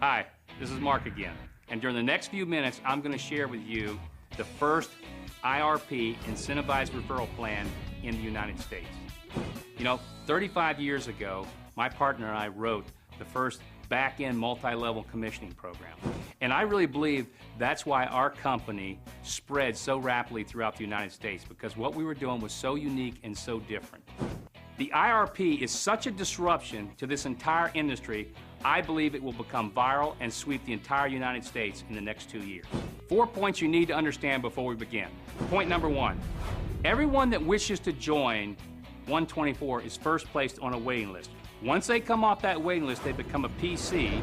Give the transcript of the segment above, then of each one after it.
Hi, this is Mark again, and during the next few minutes, I'm going to share with you the first IRP incentivized referral plan in the United States. You know, 35 years ago, my partner and I wrote the first back-end multi-level commissioning program. And I really believe that's why our company spread so rapidly throughout the United States, because what we were doing was so unique and so different. The IRP is such a disruption to this entire industry, I believe it will become viral and sweep the entire United States in the next 2 years. 4 points you need to understand before we begin. Point number one, everyone that wishes to join One24 is first placed on a waiting list. Once they come off that waiting list, they become a PC,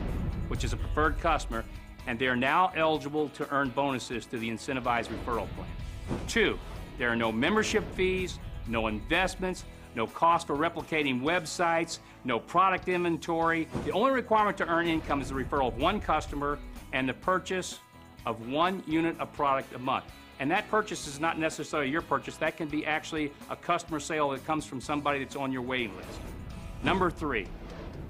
which is a preferred customer, and they are now eligible to earn bonuses through the incentivized referral plan. 2, there are no membership fees, no investments, no cost for replicating websites, no product inventory. The only requirement to earn income is the referral of one customer and the purchase of 1 unit of product a month. And that purchase is not necessarily your purchase. That can be actually a customer sale that comes from somebody that's on your waiting list. Number 3,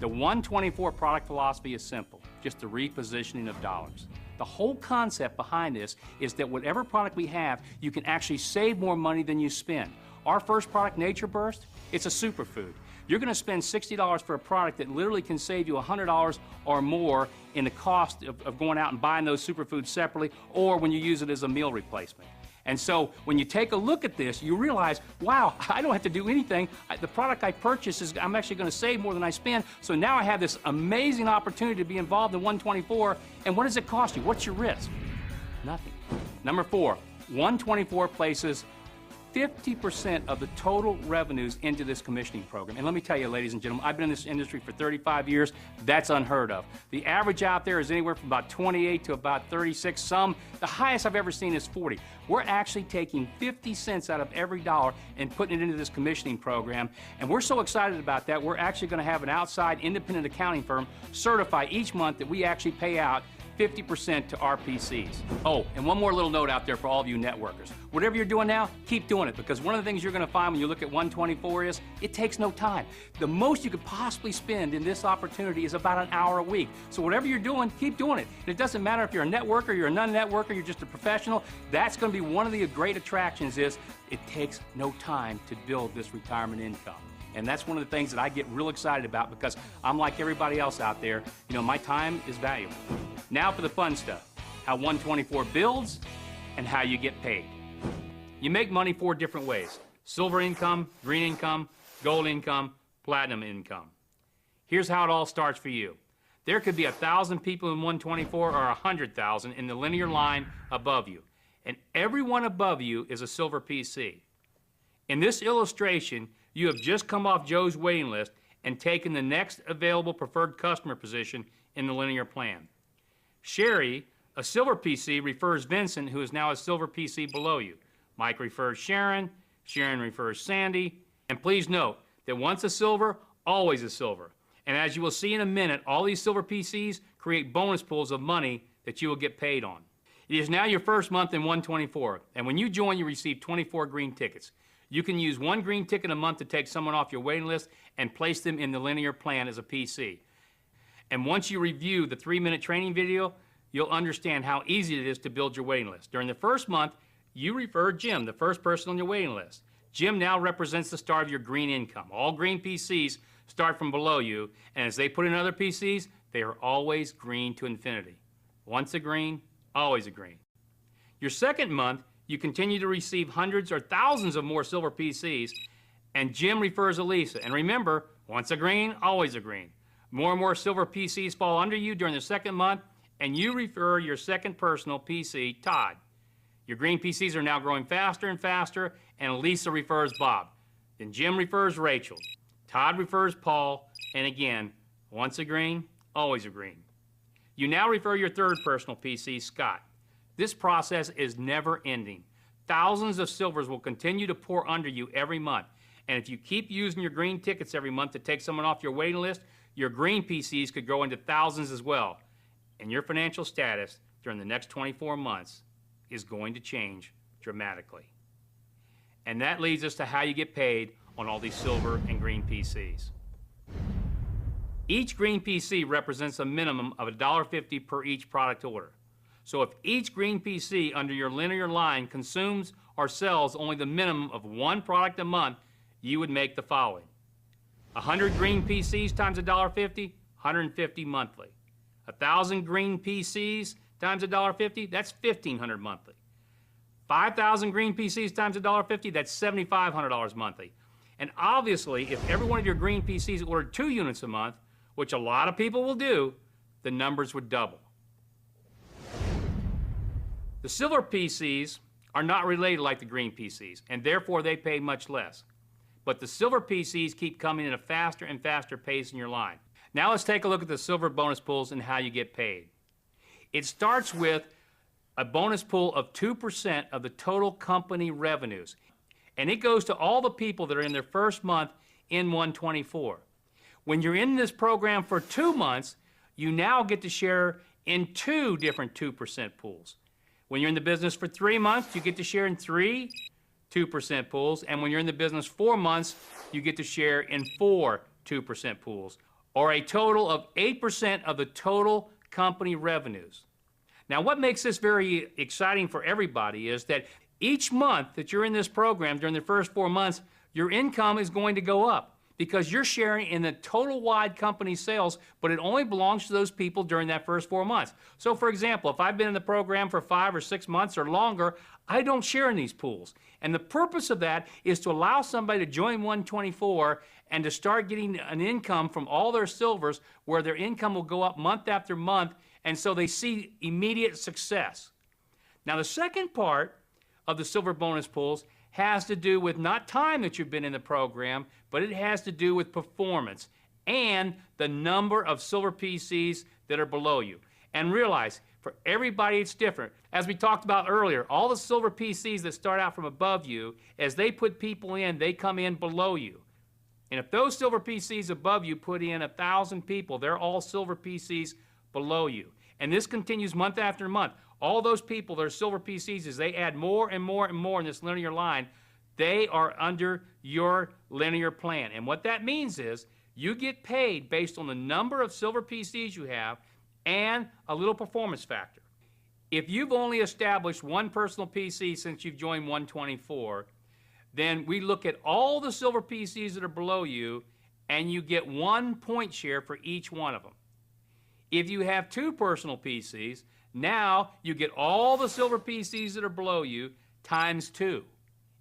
the One24 product philosophy is simple, just the repositioning of dollars. The whole concept behind this is that whatever product we have, you can actually save more money than you spend. Our first product, Nature Burst, it's a superfood. You're going to spend $60 for a product that literally can save you $100 or more in the cost of going out and buying those superfoods separately, or when you use it as a meal replacement. And so when you take a look at this, you realize, wow, I don't have to do anything. The product I purchase, I'm actually going to save more than I spend. So now I have this amazing opportunity to be involved in One24. And what does it cost you? What's your risk? Nothing. Number 4, One24 places 50% of the total revenues into this commissioning program. And let me tell you, ladies and gentlemen, I've been in this industry for 35 years. That's unheard of. The average out there is anywhere from about 28 to about 36. The highest I've ever seen is 40. We're actually taking 50 cents out of every dollar and putting it into this commissioning program. And we're so excited about that, we're actually going to have an outside independent accounting firm certify each month that we actually pay out 50% to RPCs. Oh, and one more little note out there for all of you networkers. Whatever you're doing now, keep doing it, because one of the things you're going to find when you look at One24 is it takes no time. The most you could possibly spend in this opportunity is about an hour a week. So whatever you're doing, keep doing it. And it doesn't matter if you're a networker, you're a non-networker, you're just a professional. That's going to be one of the great attractions is it takes no time to build this retirement income. And that's one of the things that I get real excited about, because I'm like everybody else out there. You know, my time is valuable. Now for the fun stuff, how One24 builds and how you get paid. You make money 4 different ways: silver income, green income, gold income, platinum income. Here's how it all starts for you. There could be 1,000 people in One24 or 100,000 in the linear line above you, and everyone above you is a silver PC. In this illustration, you have just come off Joe's waiting list and taken the next available preferred customer position in the linear plan. Sherry, a silver PC, refers Vincent, who is now a silver PC below you. Mike refers Sharon, Sharon refers Sandy, and please note that once a silver, always a silver. And as you will see in a minute, all these silver PCs create bonus pools of money that you will get paid on. It is now your first month in One24, and when you join, you receive 24 green tickets. You can use 1 green ticket a month to take someone off your waiting list and place them in the linear plan as a PC. And once you review the 3-minute training video, you'll understand how easy it is to build your waiting list. During the first month, you refer Jim, the first person on your waiting list. Jim now represents the start of your green income. All green PCs start from below you, and as they put in other PCs, they are always green to infinity. Once a green, always a green. Your second month, you continue to receive hundreds or thousands of more silver PCs, and Jim refers Elisa. And remember, once a green, always a green. More and more silver PCs fall under you during the second month, and you refer your second personal PC, Todd. Your green PCs are now growing faster and faster, and Elisa refers Bob. Then Jim refers Rachel. Todd refers Paul, and again, once a green, always a green. You now refer your third personal PC, Scott. This process is never ending. Thousands of silvers will continue to pour under you every month. And if you keep using your green tickets every month to take someone off your waiting list, your green PCs could grow into thousands as well. And your financial status during the next 24 months is going to change dramatically. And that leads us to how you get paid on all these silver and green PCs. Each green PC represents a minimum of $1.50 per each product order. So if each green PC under your linear line consumes or sells only the minimum of one product a month, you would make the following. 100 green PCs times $1.50, 150 monthly. 1,000 green PCs times $1.50, that's $1,500 monthly. 5,000 green PCs times $1.50, that's $7,500 monthly. And obviously, if every one of your green PCs ordered 2 units a month, which a lot of people will do, the numbers would double. The silver PCs are not related like the green PCs, and therefore they pay much less. But the silver PCs keep coming in a faster and faster pace in your line. Now let's take a look at the silver bonus pools and how you get paid. It starts with a bonus pool of 2% of the total company revenues. And it goes to all the people that are in their first month in One24. When you're in this program for 2 months, you now get to share in 2 different 2% pools. When you're in the business for 3 months, you get to share in 3 2% pools. And when you're in the business 4 months, you get to share in 4 2% pools, or a total of 8% of the total company revenues. Now, what makes this very exciting for everybody is that each month that you're in this program during the first 4 months, your income is going to go up because you're sharing in the total wide company sales, but it only belongs to those people during that first 4 months. So for example, if I've been in the program for 5 or 6 months or longer, I don't share in these pools. And the purpose of that is to allow somebody to join One24 and to start getting an income from all their silvers where their income will go up month after month, and so they see immediate success. Now the second part of the silver bonus pools has to do with not time that you've been in the program, but it has to do with performance and the number of silver PCs that are below you. And realize, for everybody it's different. As we talked about earlier, all the silver PCs that start out from above you, as they put people in, they come in below you. And if those silver PCs above you put in 1,000 people, they're all silver PCs below you. And this continues month after month. All those people that are silver PCs, as they add more and more and more in this linear line, they are under your linear plan. And what that means is you get paid based on the number of silver PCs you have and a little performance factor. If you've only established 1 personal PC since you've joined One24, then we look at all the silver PCs that are below you, and you get 1 point share for each one of them. If you have 2 personal PCs, now you get all the silver PCs that are below you times 2.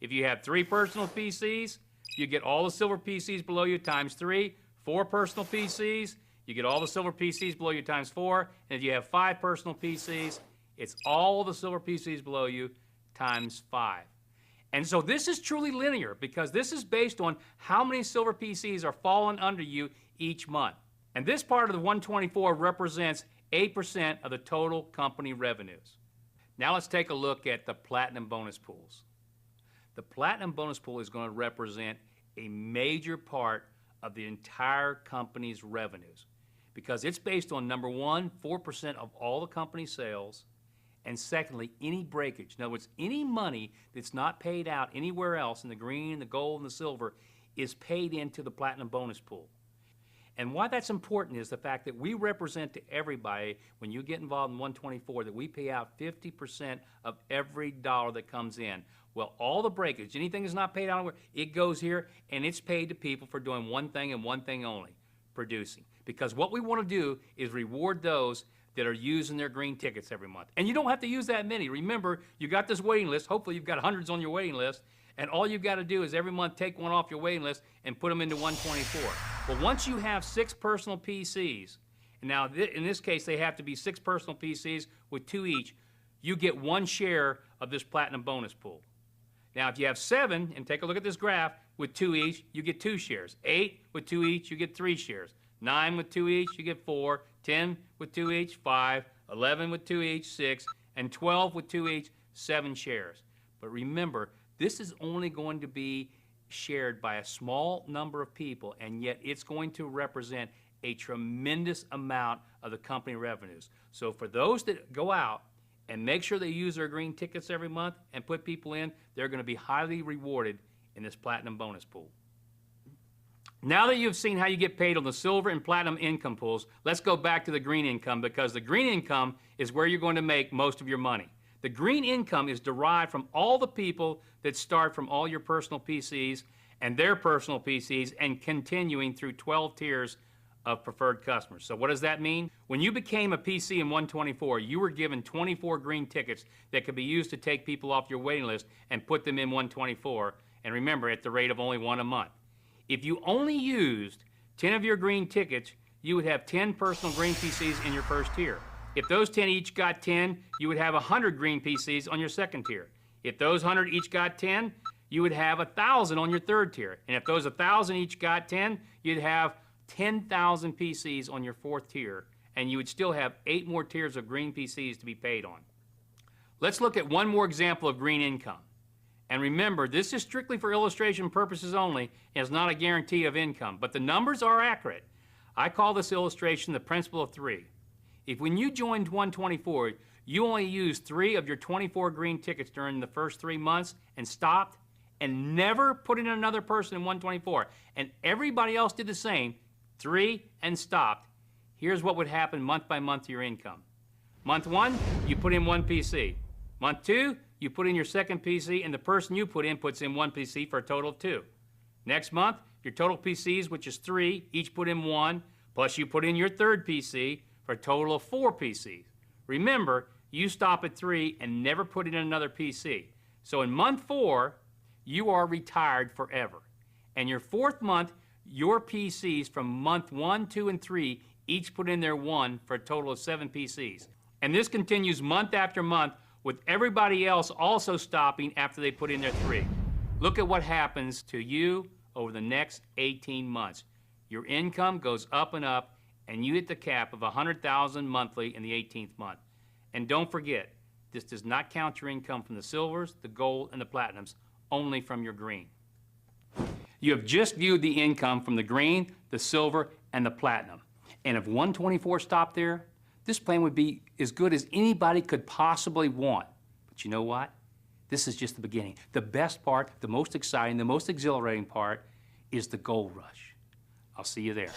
If you have 3 personal PCs, you get all the silver PCs below you times 3. 4 personal PCs, you get all the silver PCs below you times 4. And if you have 5 personal PCs, it's all the silver PCs below you times 5. And so this is truly linear because this is based on how many silver PCs are falling under you each month. And this part of the One24 represents 8% of the total company revenues. Now let's take a look at the platinum bonus pools. The platinum bonus pool is going to represent a major part of the entire company's revenues because it's based on, number one, 4% of all the company sales, and secondly, any breakage. In other words, any money that's not paid out anywhere else in the green, the gold, and the silver is paid into the platinum bonus pool. And why that's important is the fact that we represent to everybody, when you get involved in One24, that we pay out 50% of every dollar that comes in. Well, all the breakage, anything that's not paid out, it goes here, and it's paid to people for doing one thing and one thing only, producing. Because what we want to do is reward those that are using their green tickets every month. And you don't have to use that many. Remember, you got this waiting list. Hopefully you've got hundreds on your waiting list. And all you've got to do is every month take one off your waiting list and put them into One24. But once you have 6 personal PCs, and now in this case they have to be 6 personal PCs with 2 each, you get 1 share of this platinum bonus pool. Now if you have 7, and take a look at this graph, with 2 each, you get 2 shares. 8 with 2 each, you get 3 shares. 9 with 2 each, you get 4. 10 with 2 each, 5. 11 with 2 each, 6. And 12 with 2 each, 7 shares. But remember, this is only going to be shared by a small number of people, and yet it's going to represent a tremendous amount of the company revenues. So for those that go out and make sure they use their green tickets every month and put people in, they're going to be highly rewarded in this platinum bonus pool. Now that you've seen how you get paid on the silver and platinum income pools, let's go back to the green income, because the green income is where you're going to make most of your money. The green income is derived from all the people that start from all your personal PCs and their personal PCs and continuing through 12 tiers of preferred customers. So what does that mean? When you became a PC in 124, you were given 24 green tickets that could be used to take people off your waiting list and put them in 124, and remember, at the rate of only one a month. If you only used 10 of your green tickets, you would have 10 personal green PCs in your first tier. If those 10 each got 10, you would have 100 green PCs on your second tier. If those 100 each got 10, you would have 1,000 on your third tier. And if those 1,000 each got 10, you'd have 10,000 PCs on your fourth tier, and you would still have 8 more tiers of green PCs to be paid on. Let's look at one more example of green income. And remember, this is strictly for illustration purposes only, and is not a guarantee of income, but the numbers are accurate. I call this illustration the principle of 3. If when you joined 124, you only used 3 of your 24 green tickets during the first 3 months and stopped and never put in another person in 124, and everybody else did the same, 3 and stopped, here's what would happen month by month to your income. Month 1, you put in 1 PC. Month 2, you put in your second PC, and the person you put in puts in 1 PC for a total of 2. Next month, your total PCs, which is 3, each put in 1, plus you put in your third PC for a total of 4 PCs. Remember, you stop at 3 and never put in another PC. So in month 4, you are retired forever. And your fourth month, your PCs from month 1, 2, and 3 each put in their 1 for a total of 7 PCs. And this continues month after month, with everybody else also stopping after they put in their 3. Look at what happens to you over the next 18 months. Your income goes up, and you hit the cap of $100,000 monthly in the 18th month. And don't forget, this does not count your income from the silvers, the gold, and the platinums, only from your green. You have just viewed the income from the green, the silver, and the platinum. And if 124 stopped there, this plan would be as good as anybody could possibly want. But you know what? This is just the beginning. The best part, the most exciting, the most exhilarating part is the gold rush. I'll see you there.